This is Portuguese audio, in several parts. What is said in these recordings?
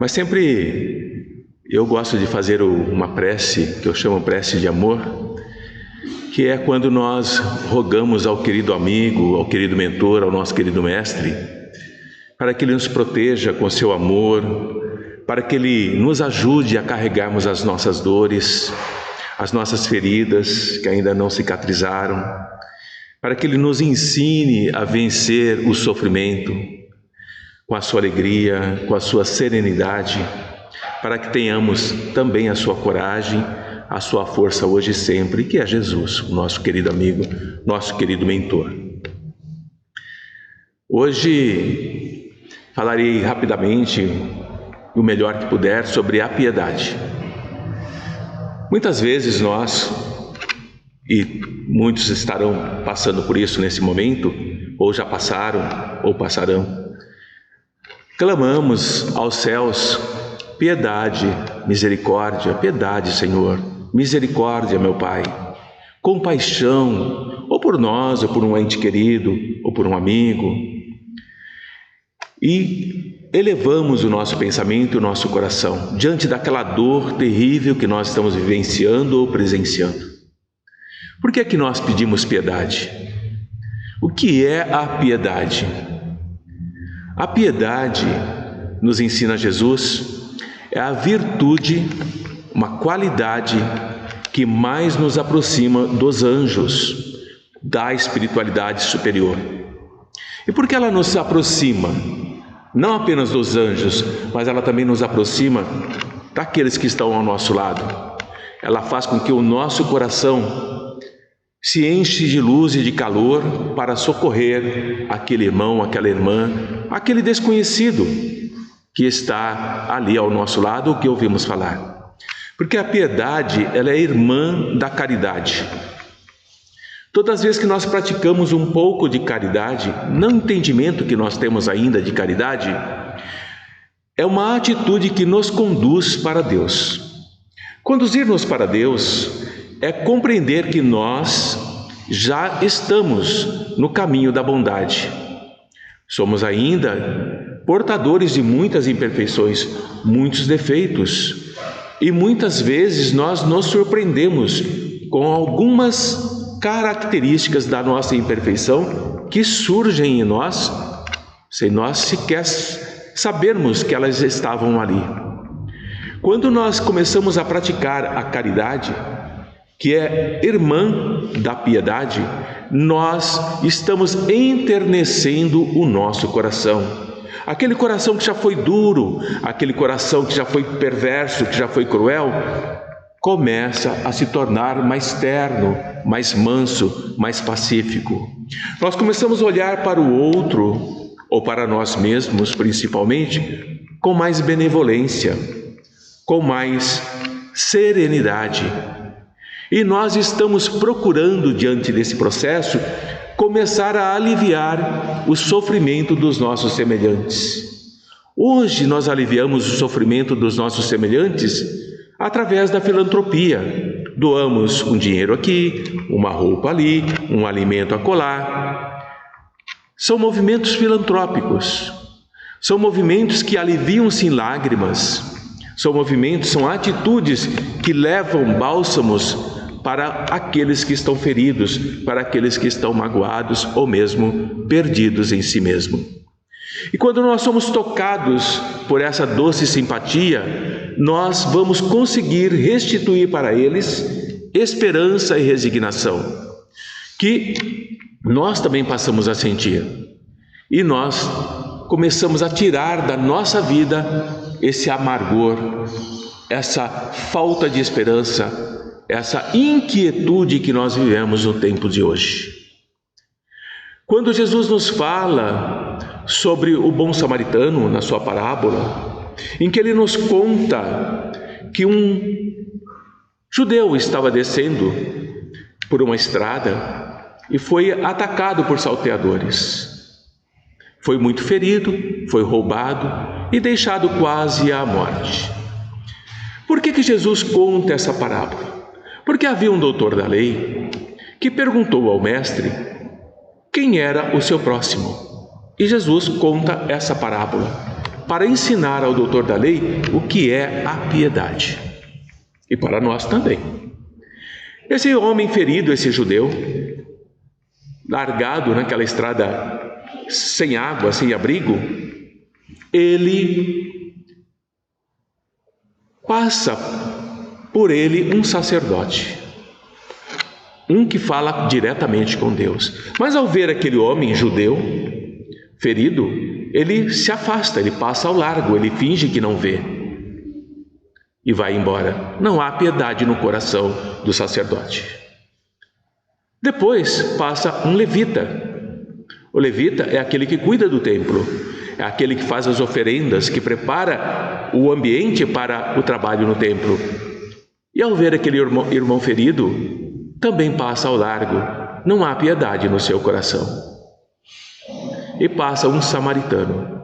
Mas sempre eu gosto de fazer uma prece, que eu chamo prece de amor, que é quando nós rogamos ao querido amigo, ao querido mentor, ao nosso querido mestre, para que ele nos proteja com seu amor, para que ele nos ajude a carregarmos as nossas dores, as nossas feridas que ainda não cicatrizaram, para que ele nos ensine a vencer o sofrimento com a sua alegria, com a sua serenidade, para que tenhamos também a sua coragem, a sua força hoje e sempre, que é Jesus, o nosso querido amigo, nosso querido mentor. Hoje falarei rapidamente, o melhor que puder, sobre a piedade. Muitas vezes nós, e muitos estarão passando por isso nesse momento, ou já passaram, ou passarão, clamamos aos céus: piedade, misericórdia, piedade, Senhor, misericórdia, meu Pai, compaixão, ou por nós, ou por um ente querido, ou por um amigo. E elevamos o nosso pensamento e o nosso coração diante daquela dor terrível que nós estamos vivenciando ou presenciando. Por que é que nós pedimos piedade? O que é a piedade? A piedade, nos ensina Jesus, é a virtude, uma qualidade que mais nos aproxima dos anjos, da espiritualidade superior. E por que ela nos aproxima? Não apenas dos anjos, mas ela também nos aproxima daqueles que estão ao nosso lado. Ela faz com que o nosso coração se enche de luz e de calor para socorrer aquele irmão, aquela irmã, aquele desconhecido que está ali ao nosso lado, o que ouvimos falar. Porque a piedade, ela é irmã da caridade. Todas as vezes que nós praticamos um pouco de caridade, no entendimento que nós temos ainda de caridade, é uma atitude que nos conduz para Deus. Conduzir-nos para Deus é compreender que nós já estamos no caminho da bondade. Somos ainda portadores de muitas imperfeições, muitos defeitos, e muitas vezes nós nos surpreendemos com algumas características da nossa imperfeição que surgem em nós, sem nós sequer sabermos que elas estavam ali. Quando nós começamos a praticar a caridade, que é irmã da piedade, nós estamos enternecendo o nosso coração. Aquele coração que já foi duro, aquele coração que já foi perverso, que já foi cruel, começa a se tornar mais terno, mais manso, mais pacífico. Nós começamos a olhar para o outro, ou para nós mesmos principalmente, com mais benevolência, com mais serenidade. E nós estamos procurando, diante desse processo, começar a aliviar o sofrimento dos nossos semelhantes. Hoje nós aliviamos o sofrimento dos nossos semelhantes através da filantropia. Doamos um dinheiro aqui, uma roupa ali, um alimento acolá. São movimentos filantrópicos, são movimentos que aliviam-se em lágrimas, são movimentos, são atitudes que levam bálsamos para aqueles que estão feridos, para aqueles que estão magoados ou mesmo perdidos em si mesmo. E quando nós somos tocados por essa doce simpatia, nós vamos conseguir restituir para eles esperança e resignação, que nós também passamos a sentir. E nós começamos a tirar da nossa vida esse amargor, essa falta de esperança, essa inquietude que nós vivemos no tempo de hoje. Quando Jesus nos fala sobre o bom samaritano na sua parábola, em que ele nos conta que um judeu estava descendo por uma estrada e foi atacado por salteadores. Foi muito ferido, foi roubado e deixado quase à morte. Por que Jesus conta essa parábola? Porque havia um doutor da lei que perguntou ao mestre quem era o seu próximo. E Jesus conta essa parábola. para ensinar ao doutor da lei o que é a piedade. E para nós também. Esse homem ferido, esse judeu, largado naquela estrada sem água, sem abrigo, ele passa por ele um sacerdote, um que fala diretamente com Deus. Mas ao ver aquele homem judeu ferido, ele se afasta, ele passa ao largo, ele finge que não vê e vai embora. Não há piedade no coração do sacerdote. Depois passa um levita. O levita é aquele que cuida do templo, é aquele que faz as oferendas, que prepara o ambiente para o trabalho no templo. E ao ver aquele irmão ferido, também passa ao largo. Não há piedade no seu coração. E passa um samaritano.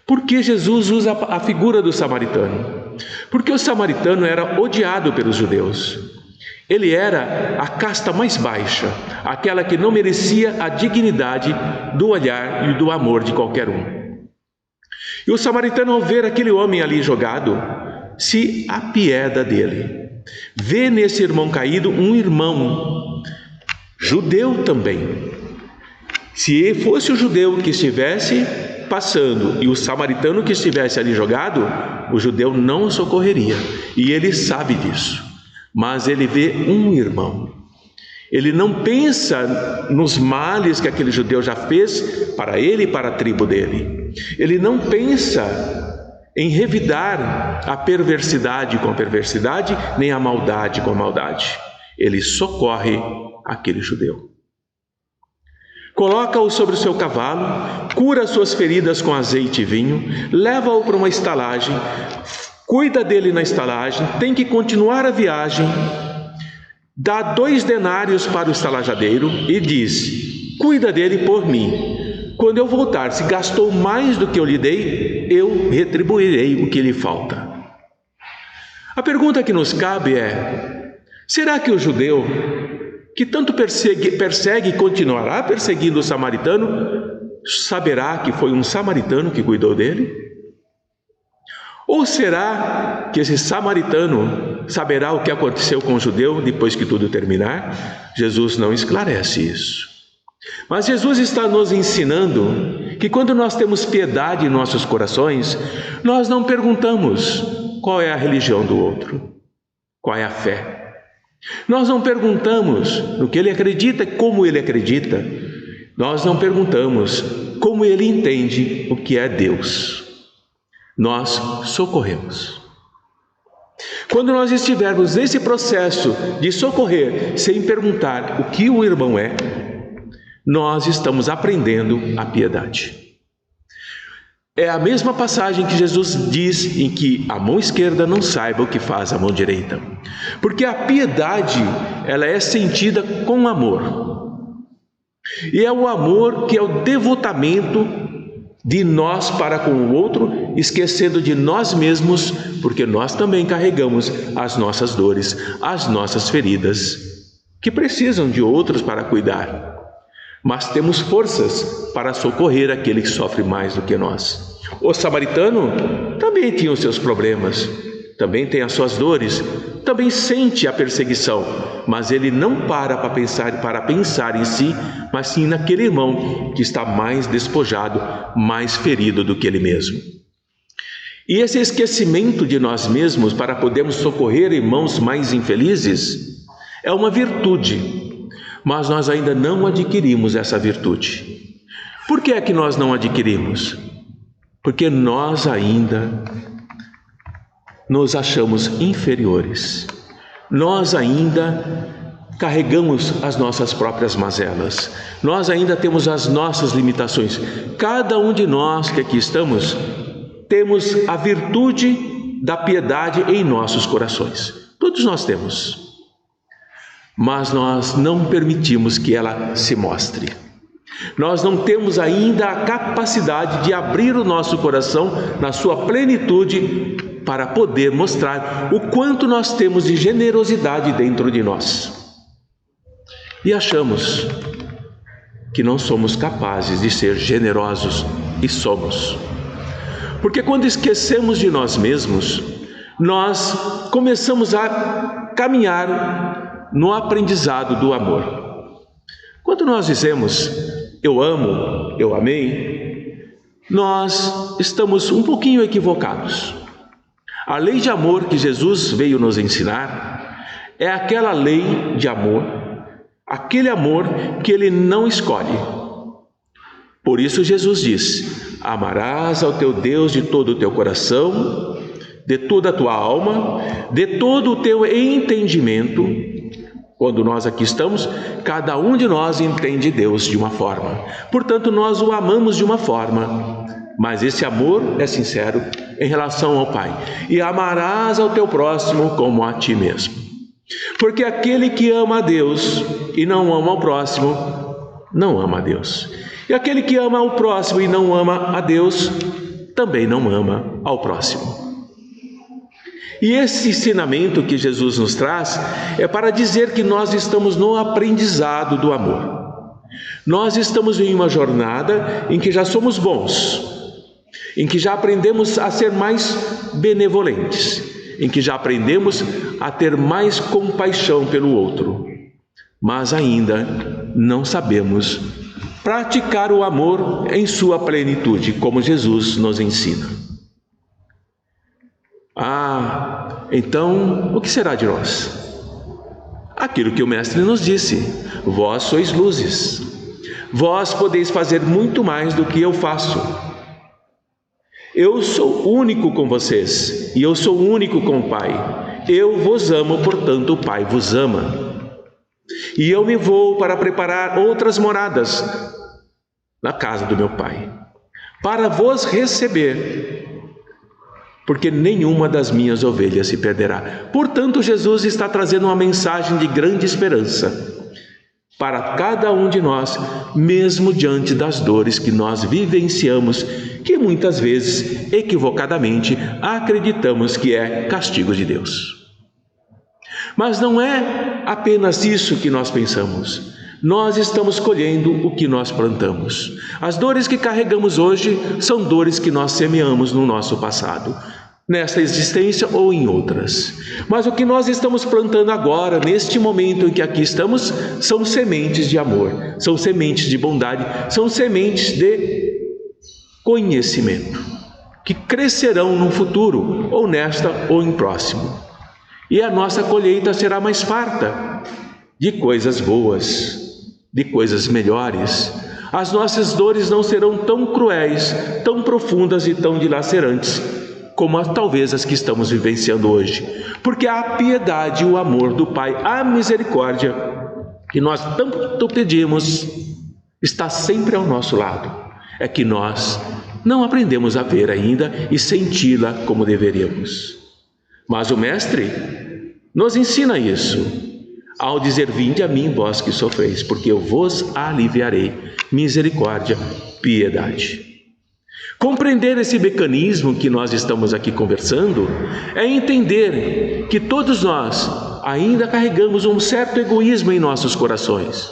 Por que Jesus usa a figura do samaritano? Porque o samaritano era odiado pelos judeus. Ele era a casta mais baixa, aquela que não merecia a dignidade do olhar e do amor de qualquer um. E o samaritano, ao ver aquele homem ali jogado, se apieda dele. Vê nesse irmão caído um irmão, judeu também. Se fosse o judeu que estivesse passando e o samaritano que estivesse ali jogado, o judeu não o socorreria. E ele sabe disso. Mas ele vê um irmão. Ele não pensa nos males que aquele judeu já fez para ele e para a tribo dele. Ele não pensa em revidar a perversidade com a perversidade, nem a maldade com a maldade. Ele socorre aquele judeu. Coloca-o sobre o seu cavalo, cura suas feridas com azeite e vinho, leva-o para uma estalagem, cuida dele na estalagem, tem que continuar a viagem, dá 2 denários para o estalajadeiro e diz: cuida dele por mim. Quando eu voltar, se gastou mais do que eu lhe dei, eu retribuirei o que lhe falta. A pergunta que nos cabe é: será que o judeu, que tanto persegue e continuará perseguindo o samaritano, saberá que foi um samaritano que cuidou dele? Ou será que esse samaritano saberá o que aconteceu com o judeu depois que tudo terminar? Jesus não esclarece isso. Mas Jesus está nos ensinando que quando nós temos piedade em nossos corações, nós não perguntamos qual é a religião do outro, qual é a fé. Nós não perguntamos no que ele acredita e como ele acredita. Nós não perguntamos como ele entende o que é Deus. Nós socorremos. Quando nós estivermos nesse processo de socorrer sem perguntar o que o irmão é, nós estamos aprendendo a piedade. É a mesma passagem que Jesus diz em que a mão esquerda não saiba o que faz a mão direita. Porque a piedade, ela é sentida com amor. E é o amor que é o devotamento de nós para com o outro, esquecendo de nós mesmos, porque nós também carregamos as nossas dores, as nossas feridas, que precisam de outros para cuidar. Mas temos forças para socorrer aquele que sofre mais do que nós. O samaritano também tinha os seus problemas, também tem as suas dores, também sente a perseguição, mas ele não para pensar em si, mas sim naquele irmão que está mais despojado, mais ferido do que ele mesmo. E esse esquecimento de nós mesmos para podermos socorrer irmãos mais infelizes é uma virtude, mas nós ainda não adquirimos essa virtude. Por que é que nós não adquirimos? Porque nós ainda nos achamos inferiores. Nós ainda carregamos as nossas próprias mazelas. Nós ainda temos as nossas limitações. Cada um de nós que aqui estamos, temos a virtude da piedade em nossos corações. Todos nós temos. Mas nós não permitimos que ela se mostre. Nós não temos ainda a capacidade de abrir o nosso coração na sua plenitude para poder mostrar o quanto nós temos de generosidade dentro de nós. E achamos que não somos capazes de ser generosos, e somos. Porque quando esquecemos de nós mesmos, nós começamos a caminhar no aprendizado do amor. Quando nós dizemos, eu amo, eu amei, nós estamos um pouquinho equivocados. A lei de amor que Jesus veio nos ensinar é aquela lei de amor, aquele amor que Ele não escolhe. Por isso Jesus diz, amarás ao teu Deus de todo o teu coração, de toda a tua alma, de todo o teu entendimento. Quando nós aqui estamos, cada um de nós entende Deus de uma forma. Portanto, nós o amamos de uma forma, mas esse amor é sincero em relação ao Pai. E amarás ao teu próximo como a ti mesmo. Porque aquele que ama a Deus e não ama ao próximo, não ama a Deus. E aquele que ama ao próximo e não ama a Deus, também não ama ao próximo. E esse ensinamento que Jesus nos traz é para dizer que nós estamos no aprendizado do amor. Nós estamos em uma jornada em que já somos bons, em que já aprendemos a ser mais benevolentes, em que já aprendemos a ter mais compaixão pelo outro, mas ainda não sabemos praticar o amor em sua plenitude, como Jesus nos ensina. Então, o que será de nós? Aquilo que o Mestre nos disse, vós sois luzes, vós podeis fazer muito mais do que eu faço. Eu sou único com vocês, e eu sou único com o Pai. Eu vos amo, portanto o Pai vos ama. E eu me vou para preparar outras moradas na casa do meu Pai, para vos receber, porque nenhuma das minhas ovelhas se perderá. Portanto, Jesus está trazendo uma mensagem de grande esperança para cada um de nós, mesmo diante das dores que nós vivenciamos, que muitas vezes, equivocadamente, acreditamos que é castigo de Deus. Mas não é apenas isso que nós pensamos. Nós estamos colhendo o que nós plantamos. As dores que carregamos hoje são dores que nós semeamos no nosso passado, nesta existência ou em outras. Mas o que nós estamos plantando agora, neste momento em que aqui estamos, são sementes de amor, são sementes de bondade, são sementes de conhecimento, que crescerão no futuro, ou nesta ou em próximo. E a nossa colheita será mais farta de coisas boas, de coisas melhores. As nossas dores não serão tão cruéis, tão profundas e tão dilacerantes como talvez as que estamos vivenciando hoje, porque a piedade, o amor do Pai, a misericórdia que nós tanto pedimos, está sempre ao nosso lado. É que nós não aprendemos a ver ainda e senti-la como deveríamos. Mas o Mestre nos ensina isso, ao dizer, vinde a mim, vós que sofreis, porque eu vos aliviarei. Misericórdia, piedade. Compreender esse mecanismo que nós estamos aqui conversando é entender que todos nós ainda carregamos um certo egoísmo em nossos corações,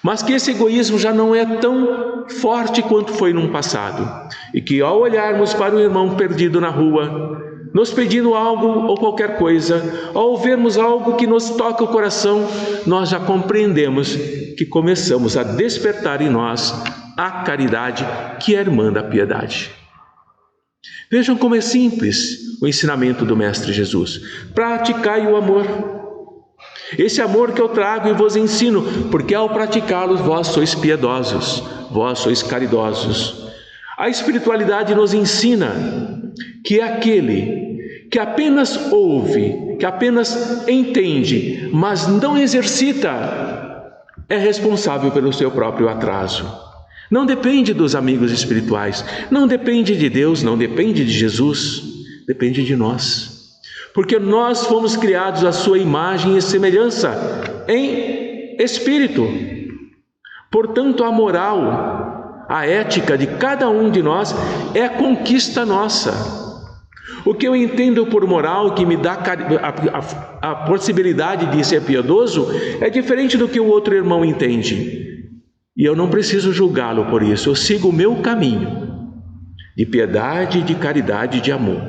mas que esse egoísmo já não é tão forte quanto foi no passado, e que ao olharmos para o irmão perdido na rua, nos pedindo algo ou qualquer coisa, ao vermos algo que nos toca o coração, nós já compreendemos que começamos a despertar em nós a caridade, que é a irmã da piedade. Vejam como é simples o ensinamento do Mestre Jesus. Praticai o amor. Esse amor que eu trago e vos ensino, porque ao praticá-lo vós sois piedosos, vós sois caridosos. A espiritualidade nos ensina que aquele que apenas ouve, que apenas entende, mas não exercita, é responsável pelo seu próprio atraso. Não depende dos amigos espirituais, não depende de Deus, não depende de Jesus, depende de nós. Porque nós fomos criados à sua imagem e semelhança em espírito. Portanto, a moral, a ética de cada um de nós é a conquista nossa. O que eu entendo por moral, que me dá a possibilidade de ser piedoso, é diferente do que o outro irmão entende. E eu não preciso julgá-lo por isso, eu sigo o meu caminho. de piedade, de caridade, de amor.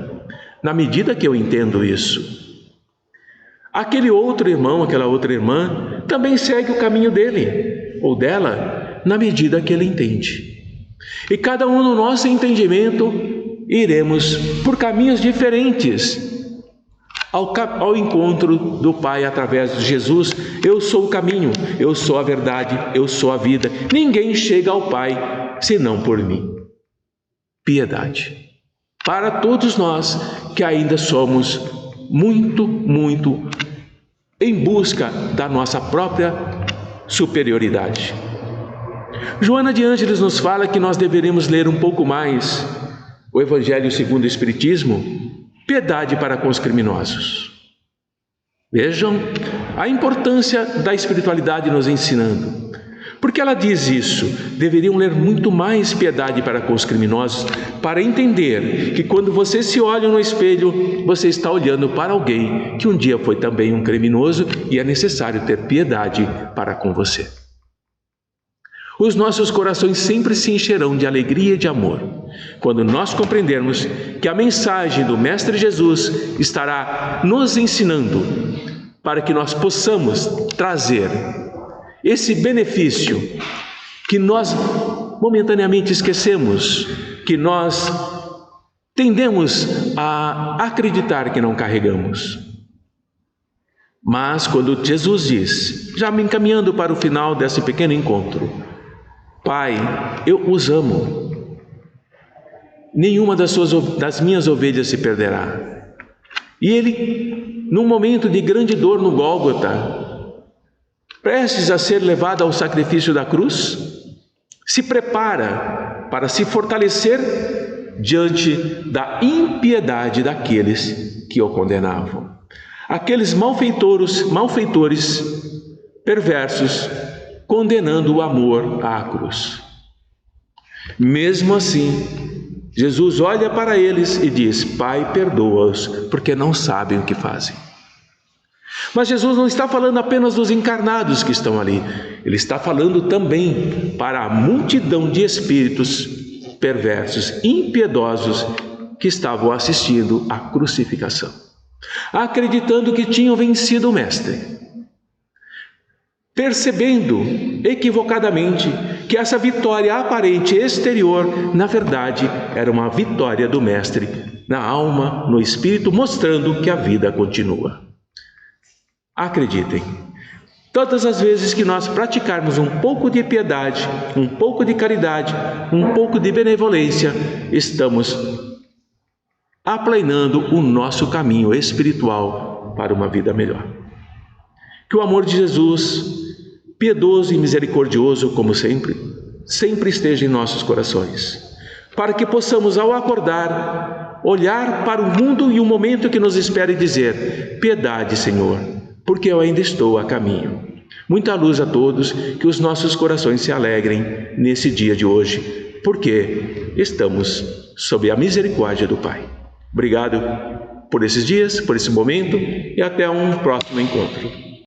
Na medida que eu entendo isso, aquele outro irmão, aquela outra irmã, também segue o caminho dele ou dela, na medida que ele entende. E cada um no nosso entendimento iremos por caminhos diferentes ao encontro do Pai através de Jesus. Eu sou o caminho, eu sou a verdade, eu sou a vida. Ninguém chega ao Pai senão por mim. Piedade. Para todos nós que ainda somos muito em busca da nossa própria superioridade. Joana de Ângeles nos fala que nós deveremos ler um pouco mais o Evangelho segundo o Espiritismo, piedade para com os criminosos. Vejam a importância da espiritualidade nos ensinando. Porque ela diz isso, deveriam ler muito mais piedade para com os criminosos, para entender que quando você se olha no espelho, você está olhando para alguém que um dia foi também um criminoso e é necessário ter piedade para com você. Os nossos corações sempre se encherão de alegria e de amor, quando nós compreendermos que a mensagem do Mestre Jesus estará nos ensinando para que nós possamos trazer esse benefício que nós momentaneamente esquecemos, que nós tendemos a acreditar que não carregamos. Mas quando Jesus diz, já me encaminhando para o final desse pequeno encontro, Pai, eu os amo, nenhuma das minhas ovelhas se perderá. E ele, num momento de grande dor no Gólgota, prestes a ser levado ao sacrifício da cruz, se prepara para se fortalecer diante da impiedade daqueles que o condenavam. Aqueles malfeitores perversos, condenando o amor à cruz. Mesmo assim, Jesus olha para eles e diz, Pai, perdoa-os, porque não sabem o que fazem. Mas Jesus não está falando apenas dos encarnados que estão ali, Ele está falando também para a multidão de espíritos perversos, impiedosos, que estavam assistindo à crucificação, acreditando que tinham vencido o Mestre, percebendo equivocadamente que essa vitória aparente exterior, na verdade, era uma vitória do Mestre na alma, no espírito, mostrando que a vida continua. Acreditem, todas as vezes que nós praticarmos um pouco de piedade, um pouco de caridade, um pouco de benevolência, estamos aplanando o nosso caminho espiritual para uma vida melhor. Que o amor de Jesus, piedoso e misericordioso como sempre, sempre esteja em nossos corações, para que possamos, ao acordar, olhar para o mundo e o momento que nos espera e dizer, piedade, Senhor, porque eu ainda estou a caminho. Muita luz a todos, que os nossos corações se alegrem nesse dia de hoje, porque estamos sob a misericórdia do Pai. Obrigado por esses dias, por esse momento e até um próximo encontro.